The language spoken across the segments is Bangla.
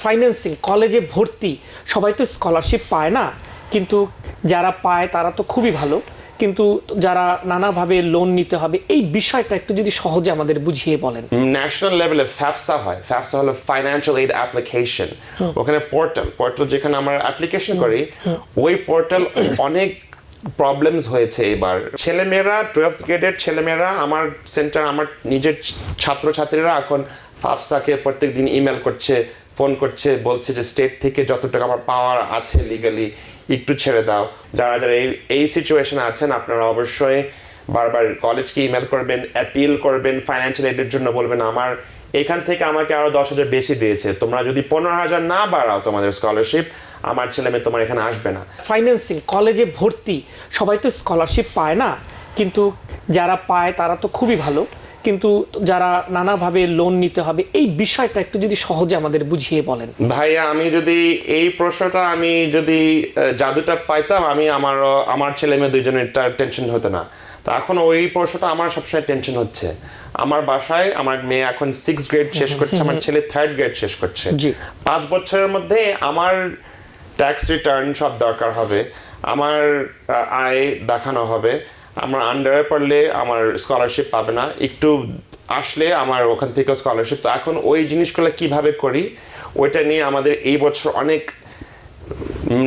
ফাইন্যান্সিং কলেজে ভর্তি সবাই তো স্কলারশিপ পায় না, কিন্তু যারা পায় তারা তো খুবই ভালো, কিন্তু যারা নানাভাবে লোন নিতে হবে এই বিষয়টা একটু যদি সহজে আমাদের বুঝিয়ে বলেন। ন্যাশনাল লেভেলে ফ্যাফসা হয়, ফ্যাফসা হলো ফাইন্যান্সিয়াল এইড অ্যাপ্লিকেশন। ওখানে পোর্টাল যেখানে আমরা অ্যাপ্লিকেশন করি, ওই পোর্টাল অনেক প্রবলেমস হয়েছে এবার। ছেলেমেয়েরা 12th গ্রেডের ছেলেমেয়েরা আমার সেন্টার, আমার নিজের ছাত্রছাত্রীরা এখন ফাফসাকে প্রত্যেক দিন ইমেল করছে, ফোন করছে, বলছে যে স্টেট থেকে যত টাকা আমার পাওয়ার আছে লিগালি একটু ছেড়ে দাও। যারা যারা এই সিচুয়েশনে আছেন আপনারা অবশ্যই বারবার কলেজকে ইমেল করবেন, অ্যাপিল করবেন, ফাইন্যান্সিয়াল এডের জন্য বলবেন আমার এখান থেকে আমাকে আরো 10,000 বেশি দিয়েছে, তোমরা যদি 15,000 না বাড়াও তোমাদের স্কলারশিপ, আমার ছেলে মেয়ে তোমার এখানে আসবে না। ফাইন্যান্সিং কলেজে ভর্তি সবাই তো স্কলারশিপ পায় না, কিন্তু যারা পায় তারা তো খুবই ভালো, কিন্তু যারা নানাভাবে লোন নিতে হবে এই বিষয়টা একটু যদি সহজে আমাদের বুঝিয়ে বলেন। ভাইয়া আমি যদি এই প্রশ্নটা আমি যদি জাদুটা পাইতাম, আমি আমার ছেলে মেয়ে দুইজনের টেনশন হতো না। তো এখন ওই প্রশ্নটা আমার সবসময় টেনশন হচ্ছে। আমার বাসায় আমার মেয়ে এখন 6th গ্রেড শেষ করছে, আমার ছেলে 3rd গ্রেড শেষ করছে। 5 বছরের মধ্যে আমার ট্যাক্স রিটার্ন সব দরকার হবে, আমার আয় দেখানো হবে, আমার আন্ডারে পড়লে আমার স্কলারশিপ পাবে না, একটু আসলে আমার ওখান থেকে স্কলারশিপ। তো এখন ওই জিনিসগুলো কিভাবে করি ওইটা নিয়ে আমাদের এই বছর অনেক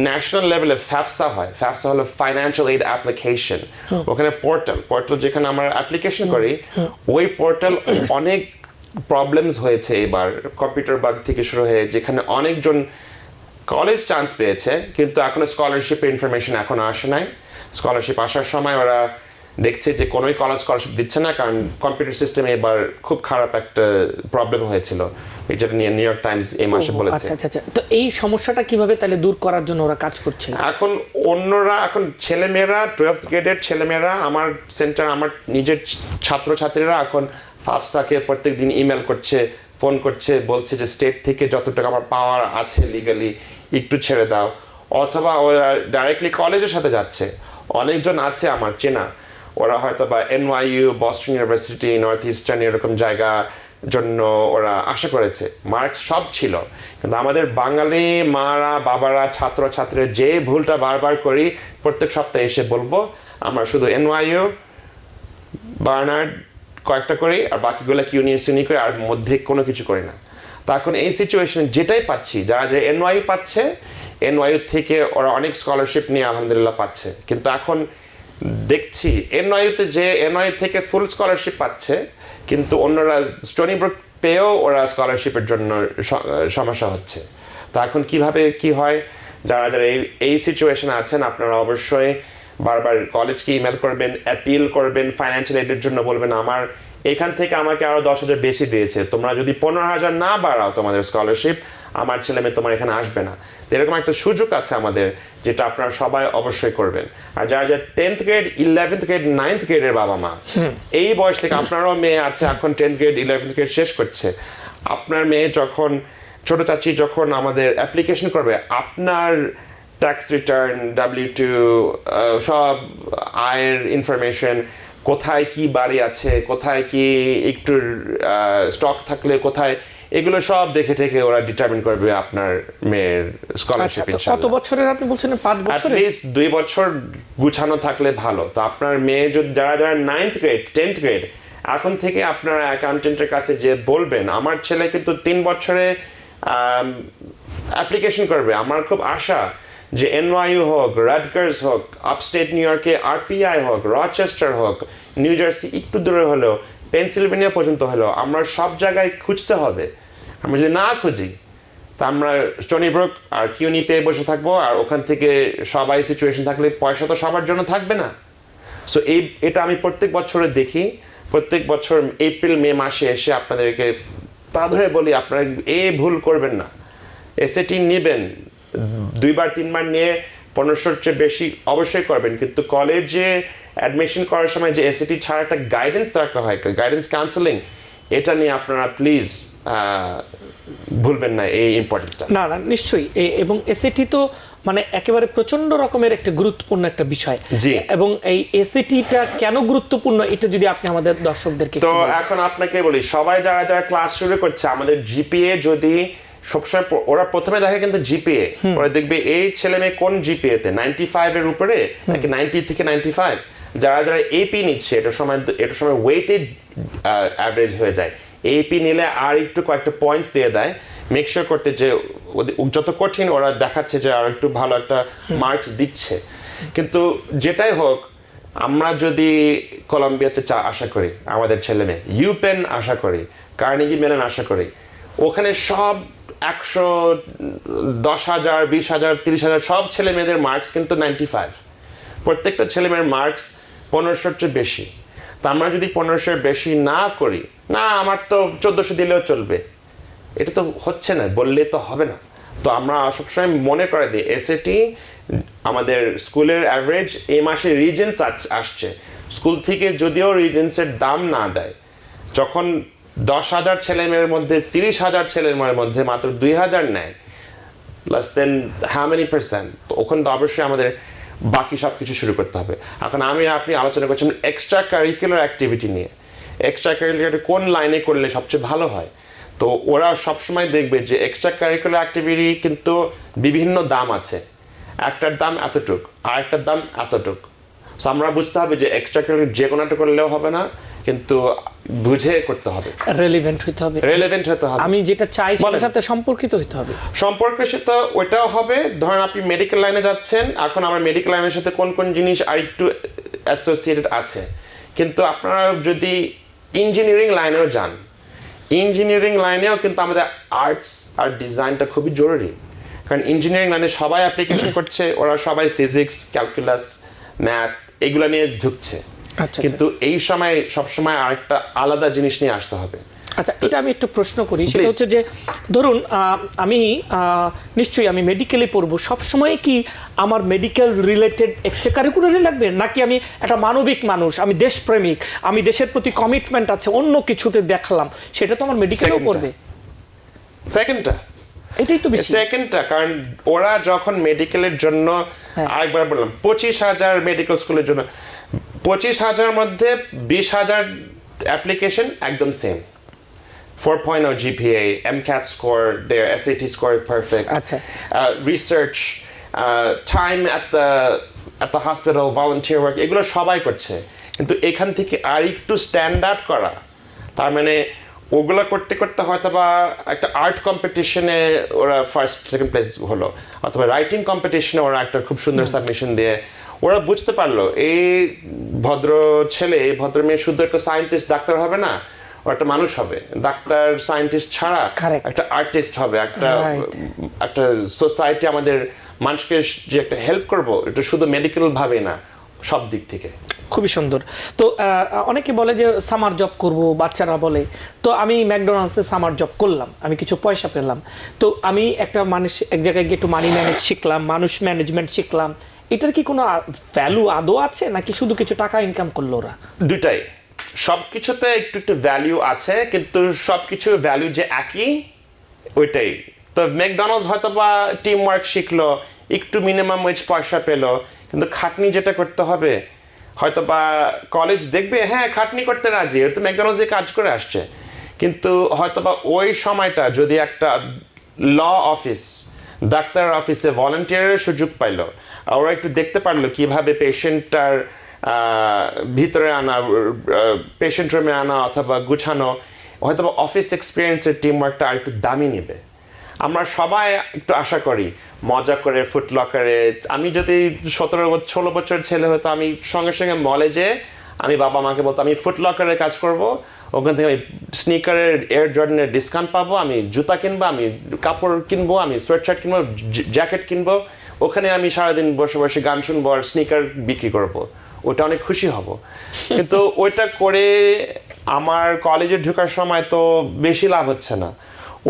ন্যাশনাল লেভেলে ফ্যাফসা হয়, ফ্যাফসা হলো ফাইন্যান্সিয়াল এইড অ্যাপ্লিকেশন। ওখানে পোর্টাল যেখানে আমরা অ্যাপ্লিকেশন করি, ওই পোর্টাল অনেক প্রবলেমস হয়েছে এবার, কম্পিউটার বাগ থেকে শুরু হয়ে, যেখানে অনেকজন কলেজ চান্স পেয়েছে কিন্তু এখনো স্কলারশিপের ইনফরমেশন এখনো আসে নাই। স্কলারশিপ আসার সময় ওরা দেখছে যে কোনোই কলেজ স্কলারশিপ দিচ্ছে না, কারণ কম্পিউটার সিস্টেমে এবার খুব খারাপ একটা প্রবলেম হয়েছিল, যেটা নিয়ে নিউ ইয়র্ক টাইমস এই মাসে বলেছে। আচ্ছা, তো এই সমস্যাটা কিভাবে তাহলে দূর করার জন্য ওরা কাজ করছে? এখন অন্যরা, এখন ছেলেমেয়েরা 12th গ্রেডের ছেলেমেয়েরা আমার সেন্টার, আমার নিজের ছাত্রছাত্রীরা এখন ফাফসাকে প্রত্যেক দিন ইমেল করছে, ফোন করছে, বলছে যে স্টেট থেকে যত টাকা আমার পাওয়ার আছে লিগালি একটু ছেড়ে দাও, অথবা ওরা ডাইরেক্টলি কলেজের সাথে যাচ্ছে। অনেকজন আছে আমার চেনা, ওরা হয়তো বা NYU, Boston university, north eastern এরকম জায়গা জন্য ওরা আশা করেছে, মার্কস সব ছিল, কিন্তু আমাদের বাঙালি মারা বাবারা ছাত্রছাত্রীর যে ভুলটা বারবার করি, প্রত্যেক সপ্তাহে এসে বলবো আমরা শুধু NYU, বার্নার্ড কয়েকটা করি আর বাকিগুলো কিউনিভার্সিটি করি, আর মধ্যে কোনো কিছু করি না। তো এখন এই সিচুয়েশন যেটাই পাচ্ছি, যারা যে NYU পাচ্ছে, NYU থেকে ওরা অনেক স্কলারশিপ নিয়ে আলহামদুলিল্লাহ পাচ্ছে, কিন্তু এখন দেখছি NYU-তে যে NYU থেকে ফুল স্কলারশিপ পাচ্ছে, কিন্তু অন্যরা স্টোনি ব্রুক পেয়েও ওরা স্কলারশিপের জন্য সমস্যা হচ্ছে। তো এখন কিভাবে কি হয়, যারা যারা এই সিচুয়েশনে আছেন আপনারা অবশ্যই বারবার কলেজকে ইমেল করবেন, অ্যাপিল করবেন, ফাইন্যান্সিয়াল এডের জন্য বলবেন আমার এখান থেকে আমাকে আরো 10,000 বেশি দিয়েছে, তোমরা যদি 15,000 না বাড়াও তোমাদের স্কলারশিপ, আমার ছেলে মেয়ে তোমার এখানে আসবে না। এরকম একটা সুযোগ আছে আমাদের, যেটা আপনারা সবাই অবশ্যই করবেন। আর যারা যারা 10th grade, 11th grade, 9th গ্রেডের বাবা মা, এই বয়স থেকে আপনারও মেয়ে আছে এখন 10th গ্রেড, 11th গ্রেড শেষ করছে, আপনার মেয়ে যখন ছোট চাচি যখন আমাদের অ্যাপ্লিকেশন করবে, আপনার ট্যাক্স রিটার্ন, W2, সব আয়ের ইনফরমেশন, কোথায় কি বাড়ি আছে, কোথায় কি একটু স্টক থাকলে কোথায়, এগুলো সব দেখে ঠেকে ওরা ডিটারমিন করবে আপনার মেয়ের স্কলারশিপ। কত বছরের আপনি বলছেন? 5 বছর, অ্যাটলিস্ট 2 বছর গুছানো থাকলে ভালো। তো আপনার মেয়ে যদি যারা যারা 9th গ্রেড, 10th গ্রেড, এখন থেকে আপনারা অ্যাকাউন্টেন্টের কাছে যে বলবেন আমার ছেলে কিন্তু 3 বছরে অ্যাপ্লিকেশন করবে। আমার খুব আশা যে NYU হোক, রাটগার্স হোক, আপস্টেট নিউ ইয়র্কে RPI হোক, রচেস্টার হোক, নিউ জার্সি একটু দূরে হলেও, পেনসিলভেনিয়া পর্যন্ত হলেও, আমরা সব জায়গায় খুঁজতে হবে। আমরা যদি না খুঁজি তা আমরা স্টোনি ব্রুক আর কিউনি পেয়ে বসে থাকবো, আর ওখান থেকে সবাই সিচুয়েশন থাকলে পয়সা তো সবার জন্য থাকবে না। সো এটা আমি প্রত্যেক বছরে দেখি, প্রত্যেক বছর এপ্রিল মে মাসে এসে আপনাদেরকে তা ধরে বলি আপনারা ভুল করবেন না। SAT নেবেন, 2বার 3বার নিয়ে 1500-র চেয়ে বেশি অবশ্যই করবেন, কিন্তু কলেজে অ্যাডমিশন করার সময় যে SAT ছাড়া একটা গাইডেন্স দরকার হয়, গাইডেন্স কাউন্সেলিং, এটা নিয়ে আপনারা প্লিজ ভুলবেন না এই ইম্পর্টেন্সটা। না নিশ্চয়ই, এবং SAT তো মানে একেবারে প্রচন্ড রকমের একটা গুরুত্বপূর্ণ একটা বিষয়। এবং এই SAT-টা কেন গুরুত্বপূর্ণ এটা যদি আপনি আমাদের দর্শকদেরকে। তো এখন আপনাকে বলি, সবাই যারা যারা ক্লাস শুরু করছে, আমাদের GPA যদি সবসময় ওরা প্রথমে দেখে কিন্তু জিপিএ, ওরা দেখবে এই ছেলে মেয়ে কোন জিপিএ তে 95 এর উপরে নাকি 90 থেকে 95। যারা যারা এপি নিচ্ছে এটা সময় ওয়েটেড অ্যাভারেজ হয়ে যায়। এপি নিলে আর একটু কয়েকটা পয়েন্টস দিয়ে দেয়, মেক শিওর করতে যে যত কঠিন ওরা দেখাচ্ছে যে আর একটু ভালো একটা মার্কস দিচ্ছে। কিন্তু যেটাই হোক, আমরা যদি কলম্বিয়াতে আশা করি আমাদের ছেলে মেয়ে, ইউপেন আশা করি, কার্নেগি মেলন আশা করি, ওখানে সব 110,000, 20,000, 30,000 সব ছেলে মেয়েদের মার্কস কিন্তু 95। প্রত্যেকটা ছেলে মেয়ের মার্কস 1500-র চেয়ে বেশি। তা আমরা যদি 1500-এর বেশি না করি, না আমার তো 1400 দিলেও চলবে, এটা তো হচ্ছে না, বললে তো হবে না। তো আমরা সবসময় মনে করে দিই এসএটি আমাদের স্কুলের অ্যাভারেজ এই মাসে রিজেন্টস আসছে, স্কুল থেকে যদিও রিজেন্টসের দাম না দেয়, যখন 10,000 ছেলেমেয়ের মধ্যে 30,000 ছেলেমেয়ের মধ্যে মাত্র 2,000 নেয়, less than how many percent, তো ওখানে তো অবশ্যই আমাদের বাকি সব কিছু শুরু করতে হবে। এখন আপনি আলোচনা করছেন এক্সট্রা কারিকুলার অ্যাক্টিভিটি নিয়ে, এক্সট্রা কারিকুলার কোন লাইনে করলে সবচেয়ে ভালো হয়। তো ওরা সবসময় দেখবে যে এক্সট্রা কারিকুলার অ্যাক্টিভিটি কিন্তু বিভিন্ন দাম আছে, একটার দাম এতটুক আর একটার দাম এতটুক। সো আমরা বুঝতে হবে যে এক্সট্রা কারিকুলার যে কোনোটা করলেও হবে না, কিন্তু বুঝে করতে হবে, রেলিভেন্ট হতে হবে, আমি যেটা চাই সেটার সাথে সম্পর্কিত হতে হবে। সম্পর্কের সাথে ওইটাও হবে। ধরেন আপনি মেডিকেল লাইনে যাচ্ছেন, এখন আমার মেডিকেল লাইনের সাথে কোন কোন জিনিস আর একটু অ্যাসোসিয়েটেড আছে, কিন্তু আপনারা যদি ইঞ্জিনিয়ারিং লাইনেও যান, ইঞ্জিনিয়ারিং লাইনেও কিন্তু আমাদের আর্টস আর ডিজাইনটা খুবই জরুরি। কারণ ইঞ্জিনিয়ারিং লাইনে সবাই অ্যাপ্লিকেশন করছে, ওরা সবাই ফিজিক্স, ক্যালকুলাস, ম্যাথ এগুলো নিয়ে ঢুকছে। কিন্তু এই সময় সবসময় আরেকটা আলাদা জিনিস নিয়ে আসতে হবে। আচ্ছা, এটা আমি একটু প্রশ্ন করি, সেটা হচ্ছে যে ধরুন আমি নিশ্চয়ই আমি মেডিকেলে পড়বো, সবসময় কি আমার মেডিকেল রিলেটেড এক্সট্রা কারিকুলারে লাগবে, নাকি আমি একটা মানবিক মানুষ, আমি দেশপ্রেমিক, আমি দেশের প্রতি কমিটমেন্ট আছে, অন্য কিছুতে দেখালাম, সেটা তো আমার মেডিকেলেও পড়বে? সেকেন্ডটা, এটাই তো বেশি। সেকেন্ডটা, কারণ ওরা যখন মেডিকেলের জন্য, আরেকবার বললাম 25,000 মেডিকেল স্কুলের জন্য, 25,000 মধ্যে 20,000 অ্যাপ্লিকেশন একদম same, 4.0 GPA, MCAT score, their SAT score perfect. আচ্ছা। Research, time at the hospital, volunteer work, এগুলো সবাই করছে। কিন্তু এখান থেকে আর একটু স্ট্যান্ডার্ড করা, তার মানে ওগুলো করতে করতে হয়তো বা একটা আর্ট কম্পিটিশনে ওরা ফার্স্ট সেকেন্ড প্লেস হলো, অথবা রাইটিং কম্পিটিশনে ওরা একটা খুব সুন্দর সাবমিশন দিয়ে ওরা বুঝতে পারলো এই ভদ্র ছেলে, এই ভদ্র মেয়ে শুধু একটা সায়েন্টিস্ট, ডাক্তার হবে না, ও একটা মানুষ হবে। ডাক্তার সায়েন্টিস্ট ছাড়া একটা আর্টিস্ট হবে, একটা সোসাইটি, আমাদের মানুষকে যে একটা হেল্প করবো, এটা শুধু মেডিকেল ভাবে না, সব দিক থেকে। খুবই সুন্দর। তো অনেকে বলে যে সামার জব করব, বাচ্চারা বলে, তো আমি ম্যাকডোনাল্ডসে সামার জব করলাম, আমি কিছু পয়সা পেলাম, তো আমি একটা মানুষ এক জায়গায় গিয়ে একটু মানি ম্যানেজ শিখলাম, মানুষ ম্যানেজমেন্ট শিখলাম, এটার কি কোনো ভ্যালু আদৌ আছে, নাকি শুধু কিছু টাকা ইনকাম করলো ওরা? দুটাই, সবকিছুতে একটু একটু ভ্যালু আছে, কিন্তু সবকিছু ভ্যালু যে একই ওইটাই। তো ম্যাকডোনাল্ডস হয়তো বা টিম ওয়ার্ক শিখলো, একটু মিনিমাম ওয়েজ পয়সা পেলো, কিন্তু খাটনি যেটা করতে হবে, হয়তো বা কলেজ দেখবে হ্যাঁ খাটনি করতে রাজি, তো ম্যাকডোনাল্ডসে কাজ করে আসছে, কিন্তু হয়তো বা ওই সময়টা যদি একটা ল অফিস, ডাক্তার অফিসে ভলান্টিয়ারের সুযোগ পাইলো, ওরা একটু দেখতে পারলো কিভাবে পেশেন্টটার ভিতরে আনা, পেশেন্ট রুমে আনা অথবা গুছানো, হয়তো অফিস এক্সপিরিয়েন্সের টিম ওয়ার্কটা আর একটু দামি নেবে। আমরা সবাই একটু আশা করি মজা করে ফুটলকারে, আমি যদি 16 বছর ছেলে হতো, আমি সঙ্গে সঙ্গে মলে যে আমি বাবা মাকে বলতো আমি ফুটলকারে কাজ করব, ওখান থেকে আমি স্নিকারের, এয়ার জর্ডানের ডিসকাউন্ট পাবো, আমি জুতা কিনবো, আমি কাপড় কিনবো, আমি সোয়েট শার্ট কিনবো, জ্যাকেট কিনবো, ওখানে আমি সারাদিন বসে বসে গান শুনবো আর স্নিকার বিক্রি করবো, ওটা অনেক খুশি হব। কিন্তু ওইটা করে আমার কলেজে ঢোকার সময় তো বেশি লাভ হচ্ছে না,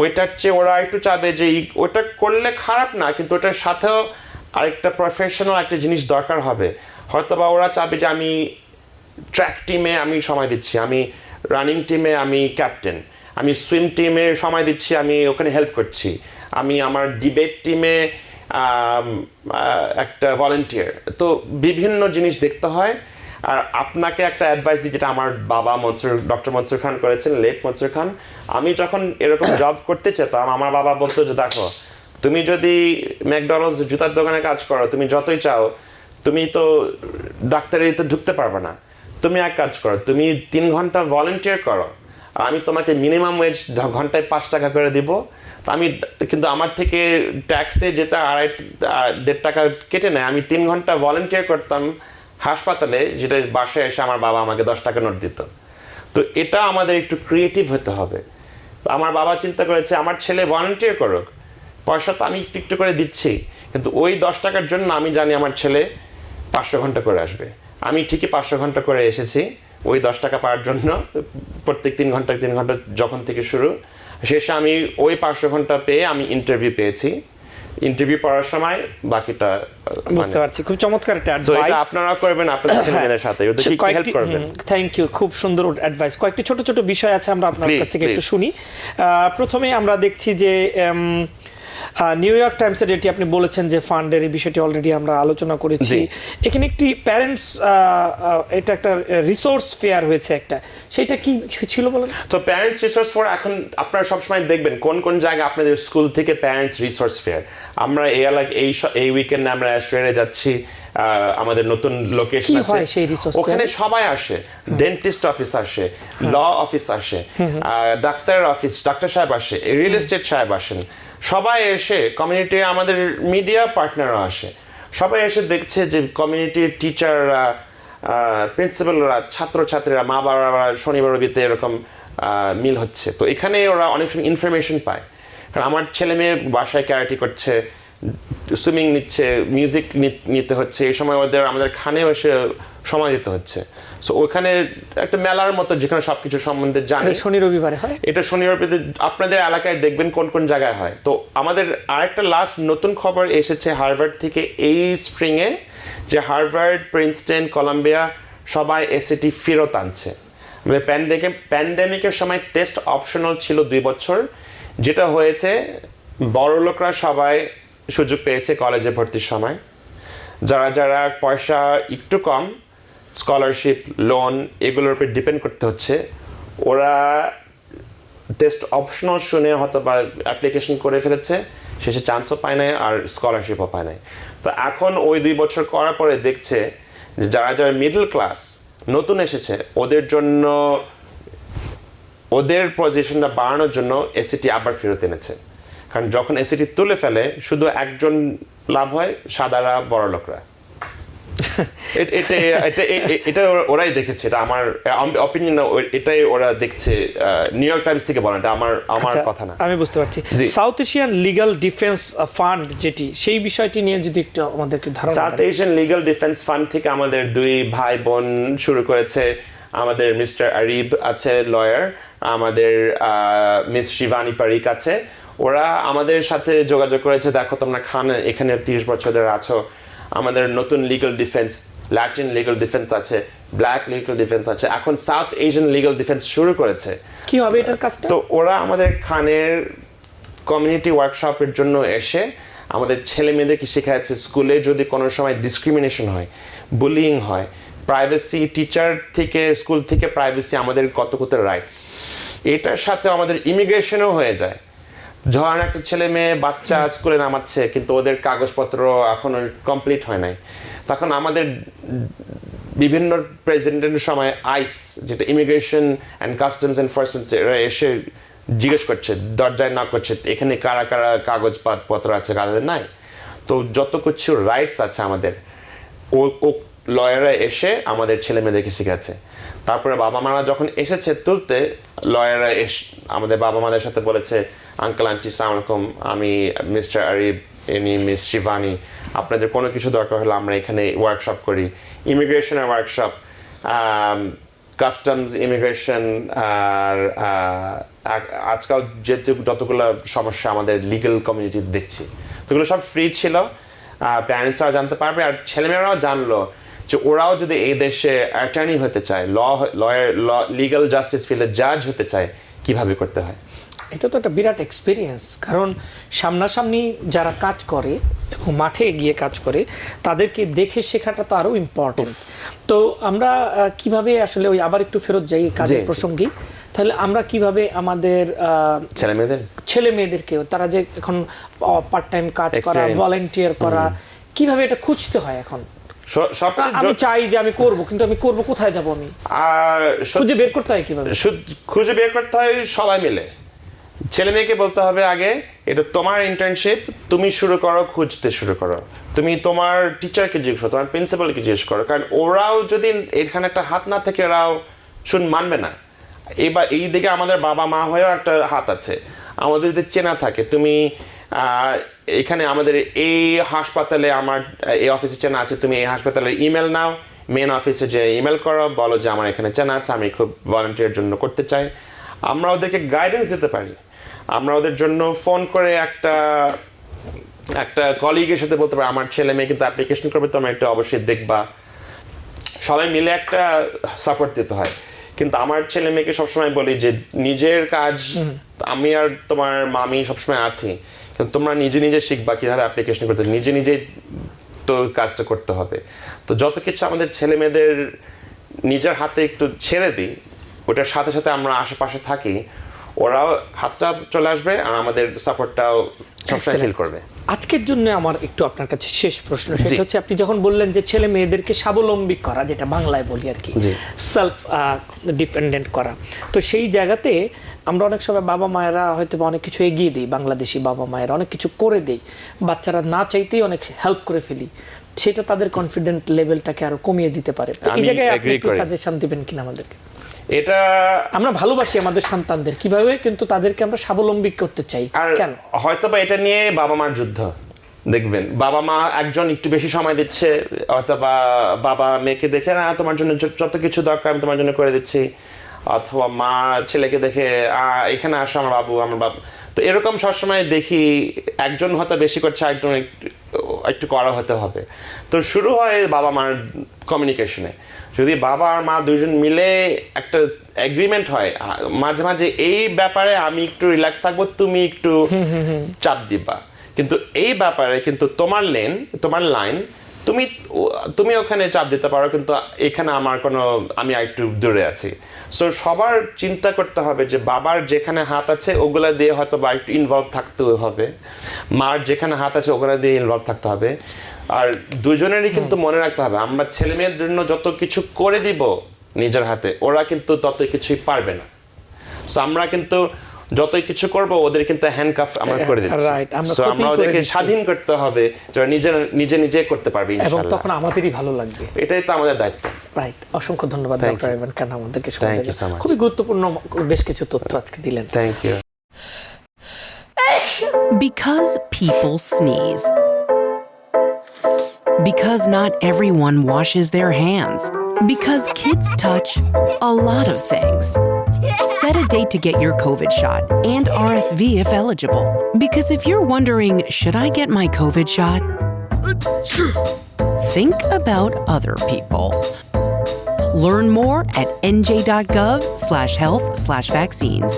ওইটার চেয়ে ওরা একটু চাবে যে ওটা করলে খারাপ না, কিন্তু ওটার সাথেও আরেকটা প্রফেশনাল একটা জিনিস দরকার হবে। হয়তো বা ওরা চাবে যে আমি ট্র্যাক টিমে আমি সময় দিচ্ছি, আমি রানিং টিমে আমি ক্যাপ্টেন, আমি সুইম টিমে সময় দিচ্ছি, আমি ওখানে হেল্প করছি, আমি আমার ডিবেট টিমে একটা ভলান্টিয়ার। তো বিভিন্ন জিনিস দেখতে হয়। আর আপনাকে একটা অ্যাডভাইস দিই, যেটা আমার বাবা ডক্টর মনসুর খান করেছেন, লেট মনসুর খান। আমি যখন এরকম জব করতে চেতাম, আমার বাবা বলতো যে দেখো, তুমি যদি ম্যাকডোনাল্ডস জুতার দোকানে কাজ করো, তুমি যতই চাও, তুমি তো ডাক্তারিতে ঢুকতে পারবে না। তুমি এক কাজ করো, তুমি 3 ঘন্টা ভলেন্টিয়ার করো, আর আমি তোমাকে মিনিমাম ওয়েজ ঘন্টায় 5 টাকা করে দিব। আমি কিন্তু আমার থেকে ট্যাক্সে যেটা 1.5 টাকা কেটে নেয়, আমি 3 ঘন্টা ভলেন্টিয়ার করতাম হাসপাতালে, যেটা বাসায় এসে আমার বাবা আমাকে 10 টাকা নোট দিত। তো এটা আমাদের একটু ক্রিয়েটিভ হতে হবে। তো আমার বাবা চিন্তা করেছে আমার ছেলে ভলেন্টিয়ার করুক, পয়সা তো আমি একটু একটু করে দিচ্ছি, কিন্তু ওই 10 টাকার জন্য আমি জানি আমার ছেলে 500 ঘন্টা করে আসবে। আমি ঠিকই 500 ঘন্টা করে এসেছি ওই 10 টাকা পাওয়ার জন্য। প্রত্যেক 3 ঘন্টা যখন থেকে শুরু, শেষে আমি ওই 500 ঘন্টা পেয়ে আমি ইন্টারভিউ পেয়েছি। ইন্টারভিউ পড়ার সময় বাকিটা বুঝতে পারছি। খুব চমৎকার একটা তো অ্যাডভাইস। এটা আপনারা করবেন আপনাদের ছেলেমেয়েদের সাথে, ওদেরকে একটু হেল্প করবেন। থ্যাংক ইউ, খুব সুন্দর অ্যাডভাইস। কয়েকটি ছোট ছোট বিষয় আছে, আমরা আপনার Please, কাছ থেকে একটু please. শুনি। প্রথমে আমরা দেখছি যে নিউ ইয়র্ক টাইমসের যেটি আপনি বলেছেন যে ফান্ডের, এই বিষয়টি অলরেডি আমরা আলোচনা করেছি। জি। এখানে একটি প্যারেন্টস, এটা একটা রিসোর্স ফেয়ার হয়েছে একটা, সেটা কি ছিল বলেন? তো প্যারেন্টস রিসোর্স ফেয়ার, এখন আপনারা সবসময় দেখবেন কোন কোন জায়গায় আপনাদের স্কুল থেকে প্যারেন্টস রিসোর্স ফেয়ার। আমরা এই উইকেন্ডে আমরা অস্ট্রেলিয়া যাচ্ছি, আমাদের নতুন লোকেশন কি আছে, হয় সেই resource fair? ওখানে সবাই আসে, ডেন্টিস্ট অফিস আসে, ল অফিস আসে, ডাক্তার সাহেব আসে, রিয়েল এস্টেট সাহেব আসেন, সবাই এসে, কমিউনিটি আমাদের মিডিয়া পার্টনাররা আসে, সবাই এসে দেখছে যে কমিউনিটির টিচাররা, প্রিন্সিপালরা, ছাত্রছাত্রীরা, মা বাবারা শনিবার রবিতে এরকম মিল হচ্ছে। তো এখানে ওরা অনেক সময় ইনফরমেশন পায়। কারণ আমার ছেলে মেয়ে বাসায় ক্যারাটি করছে, সুইমিং নিচ্ছে, মিউজিক নিতে হচ্ছে, এই সময় ওদের আমাদের খানেও এসে সময় দিতে হচ্ছে। সো ওখানে একটা মেলার মতো, যেখানে সবকিছু সম্বন্ধে জানি। শনি রবিবারে হয় এটা শনি রবিতে আপনাদের এলাকায় দেখবেন কোন কোন জায়গায় হয়। তো আমাদের আরেকটা লাস্ট নতুন খবর এসেছে হার্ভার্ড থেকে এই স্প্রিংয়ে, যে হার্ভার্ড, প্রিন্সটন, কলাম্বিয়া সবাই এসএটি ফেরত আনছে। মানে প্যান্ডেমিকের সময় টেস্ট অপশনাল ছিল 2 বছর, যেটা হয়েছে বড় লোকরা সবাই সুযোগ পেয়েছে কলেজে ভর্তির সময়। যারা যারা পয়সা একটু কম, স্কলারশিপ, লোন, এগুলোর উপর ডিপেন্ড করতে হচ্ছে, ওরা টেস্ট অপশনাল শুনে হয়তো বা অ্যাপ্লিকেশন করে ফেলেছে, শেষে চান্সও পায় নাই আর স্কলারশিপও পায় নাই। তো এখন ওই 2 বছর করার পরে দেখছে যে যারা যারা মিডল ক্লাস নতুন এসেছে, ওদের জন্য, ওদের পজিশনটা বাড়ানোর জন্য এসিটি আবার ফেরত এনেছে। কারণ যখন এসিটি তুলে ফেলে, শুধু একজন লাভ হয়, সাদারা, বড় লোকরা। এটা ওরাই দেখেছে, এটা আমার অপিনিয়ন না, এটাই ওরা দেখছে। নিউ ইয়র্ক টাইমস থেকে বলেন, এটা আমার কথা না। আমি বুঝতে পারছি। South Asian legal defence fund যেটি, সেই বিষয়টি নিয়ে যদি একটু আমাদেরকে ধারণা। South Asian legal defence fund থেকে আমাদের 2 ভাই বোন শুরু করেছে। আমাদের মিস্টার আরিব আছে, লয়ার, আমাদের মিস শিবানী পারিক আছে। ওরা আমাদের সাথে যোগাযোগ করেছে, দেখো তোমরা এখানে 30 বছর ধরে আছো, আমাদের নতুন legal defence, Latin legal defence আছে, ব্ল্যাক লিগ্যাল ডিফেন্স আছে, এখন সাউথ এশিয়ান লিগ্যাল ডিফেন্স শুরু করেছে। কি হবে এটার কাজটা? তো ওরা আমাদের খানের কমিউনিটি ওয়ার্কশপের জন্য এসে আমাদের ছেলে মেয়েদেরকে শেখাচ্ছে, স্কুলে যদি কোনো সময় ডিসক্রিমিনেশন হয়, বুলিং হয়, প্রাইভেসি, টিচার থেকে, স্কুল থেকে প্রাইভেসি, আমাদের কত কত রাইটস, এটার সাথে আমাদের ইমিগ্রেশনও হয়ে যায়। ধরেন একটা ছেলে মেয়ে বাচ্চা স্কুলে নামাচ্ছে, কিন্তু ওদের কাগজপত্র এখনো কমপ্লিট হয় নাই, তখন আমাদের বিভিন্ন প্রেসিডেন্টের সময় আইস, যেটা ইমিগ্রেশন অ্যান্ড কাস্টমস এনফোর্সমেন্ট, এরা এসে জিজ্ঞেস করছে, দরজায় না করছে, এখানে কারা কারা কাগজপত্র আছে, কাদের নাই। তো যত কিছু রাইটস আছে আমাদের, ও লয়াররা এসে আমাদের ছেলে মেয়েদেরকে শিখাচ্ছে। তারপরে বাবা মারা যখন এসেছে তুলতে, লয়াররা আমাদের বাবা মাদের সাথে বলেছে, আঙ্কেল আন্টি সালাম আলাইকুম, আমি মিস্টার আরিব, ইনি মিস শিবানী, আপনাদের কোনো কিছু দরকার হলে আমরা এখানে ওয়ার্কশপ করি, ইমিগ্রেশনের ওয়ার্কশপ, কাস্টমস, ইমিগ্রেশন, আর আজকাল যতগুলো সমস্যা আমাদের লিগ্যাল কমিউনিটি দেখছি, সেগুলো সব ফ্রি ছিল। প্যারেন্টসরাও জানতে পারবে, আর ছেলেমেয়েরাও জানলো যে ওরাও যদি এই দেশে অ্যাটর্নি হতে চায়, লিগ্যাল জাস্টিস ফিল্ডে জাজ হতে চায়, কিভাবে করতে হয়। এটা তো একটা বিরাট এক্সপিরিয়েন্স, কারণ সামনাসামনি যারা কাজ করে এবং মাঠে গিয়ে কাজ করে, তাদেরকে দেখে শেখাটা তো আরো ইম্পর্টেন্ট। তো আমরা কিভাবে আসলে ওই আবার একটু ফেরত যাই কাজের প্রসঙ্গে, তাহলে আমরা কিভাবে আমাদের ছেলে মেয়েদেরকেও, তারা যে এখন পার্ট টাইম কাজ করা, ভলান্টিয়ার করা, কিভাবে এটা খুঁজতে হয় এখন? আমি চাই যে আমি করব, কিন্তু আমি করব কোথায় যাব? আমি খুঁজে বের করতে হয় কিভাবে? খুঁজে বের করতে হয় সবাই মিলে। ছেলে মেয়েকে বলতে হবে আগে এটা তোমার ইন্টার্নশিপ, তুমি শুরু করো, খুঁজতে শুরু করো। তুমি তোমার টিচারকে জিজ্ঞেস করো, তোমার প্রিন্সিপালকে জিজ্ঞেস করো, কারণ ওরাও যদি এখানে একটা হাত না থাকে ওরাও মানবে না। এই দিকে আমাদের বাবা মা হয়েও একটা হাত আছে, আমাদের যদি চেনা থাকে, তুমি এখানে আমাদের এই হাসপাতালে আমার এই অফিসে চেনা আছে, তুমি এই হাসপাতালের ইমেল নাও, মেন অফিসে যে ইমেল করো, বলো যে আমার এখানে চেনা আছে, আমি খুব ভলান্টিয়ার জন্য করতে চাই। আমরা ওদেরকে গাইডেন্স দিতে পারি। আমরা ওদের জন্য ফোন করে একটা কলিগের সাথে বলতে পারি আমার ছেলে মেয়ে কিন্তু অ্যাপ্লিকেশন করবে, তোমরা একটু অবশ্যই দেখবা। সবাই মিলে একটা সাপোর্ট দিতে হয়। কিন্তু আমার ছেলে মেয়েকে সবসময় বলি যে নিজের কাজ, আমি আর তোমার মামি সবসময় আছি, কিন্তু তোমরা নিজে নিজে শিখবা কিভাবে অ্যাপ্লিকেশন করতে, নিজে নিজে তো কাজটা করতে হবে। তো যত কিছু আমাদের ছেলে মেয়েদের নিজের হাতে একটু ছেড়ে দিই, ওটার সাথে সাথে আমরা আশেপাশে থাকি, ওরাও হাতটা চলে আসবে আর আমাদের সাপোর্টটাও সবসময় ফিল করবে। আজকের জন্য আমার একটু আপনার কাছে শেষ প্রশ্ন, সেটা হচ্ছে আপনি যখন বললেন যে ছেলে মেয়েদেরকে স্বাবলম্বী করা, যেটা বাংলায় বলি আর কি, সেলফ ডিপেন্ডেন্ট করা, তো সেই জায়গাতে আমরা অনেক সময় বাবা মায়েরা হয়তো অনেক কিছু এগিয়ে দিই, বাংলাদেশি বাবা মায়েরা অনেক কিছু করে দেই, বাচ্চারা না চাইতেই অনেক হেল্প করে ফেলি, সেটা তাদের কনফিডেন্ট লেভেলটাকে আরো কমিয়ে দিতে পারে। এই জায়গায় আপনি একটু সাজেশন দিবেন কিনা আমাদেরকে? এটা আমরা ভালোবাসি আমাদের সন্তানদের, কিভাবে কিন্তু তাদেরকে আমরা স্বাবলম্বী করতে চাই, কেন? হয়তো বা এটা নিয়ে বাবা মার যুদ্ধ দেখবেন, বাবা মা একজন একটু বেশি সময় দিচ্ছে, অথবা বাবা মেয়েকে দেখে না তোমার জন্য যত কিছু দরকার আমি তোমার জন্য করে দিচ্ছি, অথবা মা ছেলেকে দেখে এখানে আসো আমার বাবু। তো এরকম সবসময় দেখি একজন হয়তো বেশি করছে, একজন একটু করা হতে হবে। তো শুরু হয় বাবা মার কমিউনিকেশনে। যদি বাবা আর মা দুজন মিলে একটা এগ্রিমেন্ট হয়, মাঝে মাঝে এই ব্যাপারে আমি একটু রিল্যাক্স থাকবো, তুমি একটু চাপ দিবা, কিন্তু এই ব্যাপারে কিন্তু তোমার লাইন, তুমি ওখানে চাপ দিতে পারো, কিন্তু এখানে আমার আমি একটু দূরে আছি। সো সবার চিন্তা করতে হবে যে বাবার যেখানে হাত আছে ওগুলা দিয়ে হয়তো বা একটু ইনভলভ থাকতে হবে, মার যেখানে হাত আছে ওগুলা দিয়ে ইনভলভ থাকতে হবে। আর দুজনেরই কিন্তু মনে রাখতে হবে আমরা ছেলে মেয়ের জন্য যত কিছু করে দিব নিজের হাতে, ওরা কিন্তু তত কিছুই পারবে না। সো আমরা কিন্তু যতই কিছু করব ওদের কিন্তু হ্যান্ডকাফ আমরা করে দিচ্ছি। সো আমরা ওদেরকে স্বাধীন করতে হবে, যারা নিজে নিজে করতে পারবে ইনশাআল্লাহ, এবং তখন আমাদেরই ভালো লাগবে। এটাই তো আমাদের দায়িত্ব। রাইট, অসংখ্য ধন্যবাদ ডক্টর ইভান খান, আমাদেরকে খুবই গুরুত্বপূর্ণ বেশ কিছু তথ্য আজকে দিলেন। Thank you. Because people sneeze. Because not everyone washes their hands. Because kids touch a lot of things. Set a date to get your COVID shot and RSV if eligible. Because if you're wondering, should I get my COVID shot? Think about other people. Learn more at nj.gov/health/vaccines.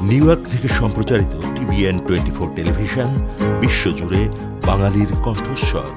New York থেকে সম্প্রচারিত TVN 24 টেলিভিশন বিশ্বজুড়ে বাঙালির কণ্ঠস্বর।